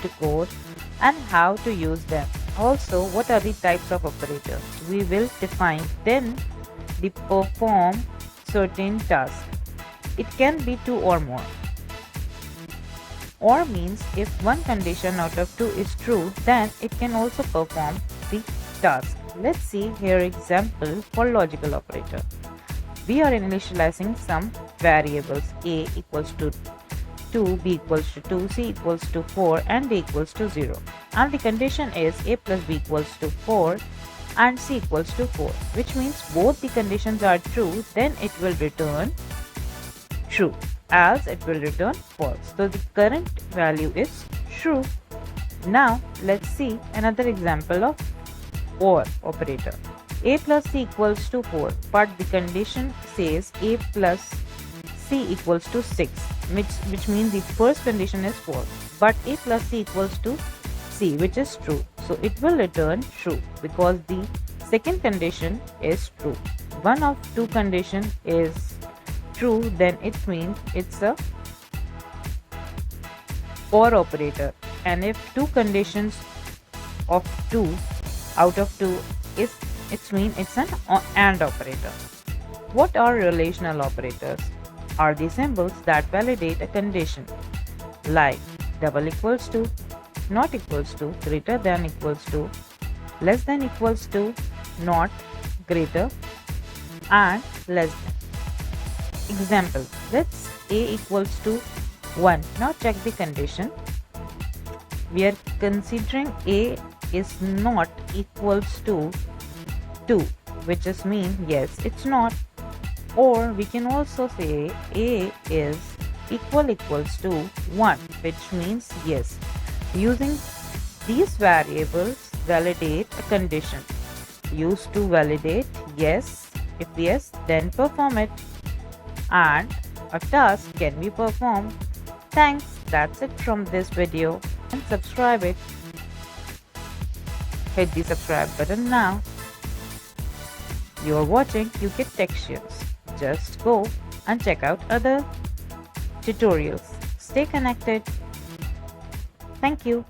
to code and how to use them. Also, what are the types of operators? We will define then they perform certain tasks. It can be 2 or more. Or means if one condition out of 2 is true, then it can also perform the task. Let's see here example for logical operator. We are initializing some variables a equals to 2, b equals to 2, c equals to 4 and d equals to 0. And the condition is a plus b equals to 4 and c equals to 4, which means both the conditions are true, then it will return true, else it will return false. So the current value is true. Now let's see another example of OR operator. A plus c equals to 4, but the condition says a plus c equals to 6, which means the first condition is false, but a plus c equals to c, which is true. So it will return true because the second condition is true. One of two condition is true, then it means it's a OR operator. And if two conditions of 2 out of 2 is, it means it's an AND operator. What are relational operators? Are the symbols that validate a condition like double equals to, not equals to, greater than equals to, less than equals to, not, greater, and less than. Example, let's a equals to 1. Now check the condition. We are considering a is not equals to 2, which is mean yes, it's not. Or we can also say a is equals to 1, which means yes. Using these variables validate a condition. Use to validate yes. If yes, then perform it. And a task can be performed. Thanks, that's it from this video. And subscribe it. Hit the subscribe button now. You're watching UK Textures. Just go and check out other tutorials. Stay connected. Thank you.